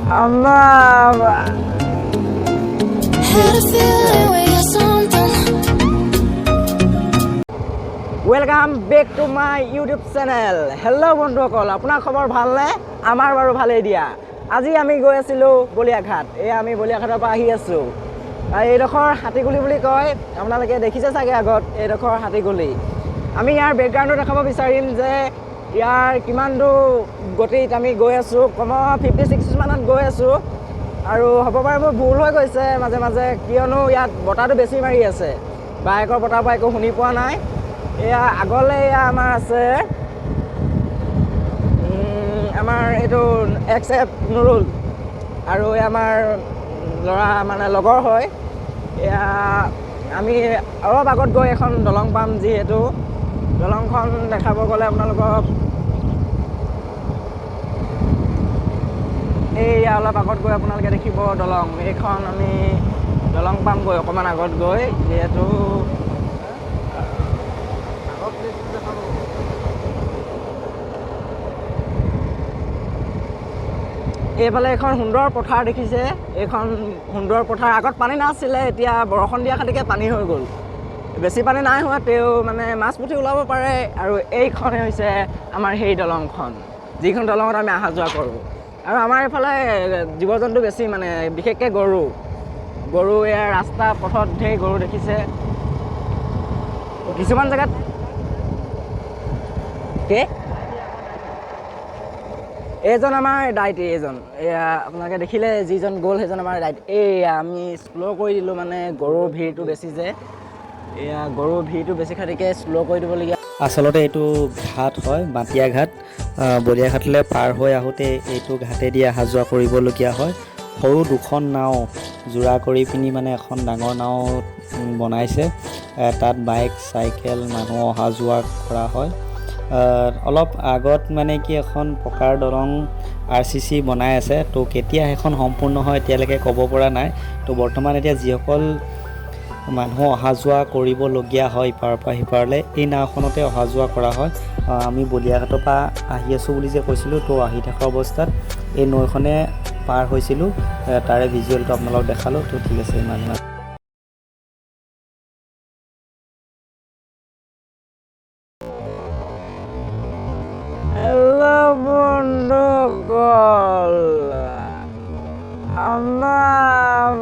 Welcome back to my YouTube channel. Hello বন্ধুসকল, আপোনাৰ খবৰ ভালনে? আমাৰ বাৰু ভালেই দিয়া। আজি আমি গৈ আছিলোঁ বলিয়াঘাট। আমি বলিয়াঘাটৰ পৰা আহি আছোঁ। এইডোখৰ হাতীগুলি বুলি কয়, আপোনালোকে দেখিছে চাগে আগত এইডোখৰ হাতীগুলি। আমি ইয়াৰ বেকগ্ৰাউণ্ডটো দেখাব বিচাৰিম যে ইয়াৰ কিমান দূৰ গতিত আমি গৈ আছোঁ। কমেও 56 মানত গৈ আছোঁ। আৰু হ'ব পাৰে মোৰ ভুল হৈ গৈছে মাজে মাজে, কিয়নো ইয়াত বতাহটো বেছি মাৰি আছে। বাইকৰ বতাহৰ পৰা একো শুনি পোৱা নাই। এয়া আগলৈ আমাৰ আছে আমাৰ এইটো XFNURUL আৰু আমাৰ ল'ৰা মানে লগৰ হয়। এয়া আমি অলপ আগত গৈ এখন দলং পাম, যিহেতু দলংখন দেখাব গ'লে আপোনালোকক এইয়া অলপ আগত গৈ আপোনালোকে দেখিব দলং। এইখন আমি দলং পামগৈ অকণমান আগত গৈ, যিহেতু এইফালে এখন সুন্দৰ পথাৰ দেখিছে। এইখন সুন্দৰ পথাৰ, আগত পানী নাছিলে, এতিয়া বৰষুণ দিয়া খাতিকে পানী হৈ গ'ল। বেছি পানী নাই হোৱা, তেওঁ মানে মাছ পুঠি ওলাব পাৰে। আৰু এইখনে হৈছে আমাৰ সেই দলংখন, যিখন দলঙত আমি অহা যোৱা কৰোঁ। আৰু আমাৰ এইফালে জীৱ জন্তু বেছি, মানে বিশেষকৈ গৰু ইয়াৰ ৰাস্তা পথত ঢেৰ গৰু দেখিছে। কিছুমান জেগাত এইজন আমাৰ ডাইট, এইজন এয়া আপোনালোকে দেখিলে যিজন গ'ল সেইজন আমাৰ ডাইট। এয়া আমি শ্ল' কৰি দিলোঁ, মানে গৰুৰ ভিৰটো বেছি যে, এয়া গৰুৰ ভিৰটো বেছি খাতিকে শ্ল' কৰি দিবলগীয়া। আচলতে এইটো ঘাট হয়, মাটিয়া ঘাট। বলিয়াঘাটলৈ পাৰ হৈ আহোঁতে এইটো ঘাটেদি অহা যোৱা কৰিবলগীয়া হয়। সৰু দুখন নাও জোৰা কৰি পিনি মানে এখন ডাঙৰ নাও বনাইছে। তাত বাইক চাইকেল মানুহ অহা যোৱা কৰা হয়। অলপ আগত মানে কি এখন পকাৰ দলং RCC বনাই আছে। তো কেতিয়া সেইখন সম্পূৰ্ণ হয় এতিয়ালৈকে ক'ব পৰা নাই। তো বৰ্তমান এতিয়া যিসকল মানুহ অহা যোৱা কৰিবলগীয়া হয় ইপাৰৰ পৰা সিপাৰলৈ, এই নাওখনতে অহা যোৱা কৰা হয়। আমি বলিয়াঘাটৰ পৰা আহি আছোঁ বুলি যে কৈছিলোঁ, তো আহি থকা অৱস্থাত এই নৈখনে পাৰ হৈছিলোঁ। তাৰে ভিজুৱেলটো আপোনালোকক দেখালোঁ। তো ঠিক আছে, ইমান Hello বন্ধুসকল, আমাৰ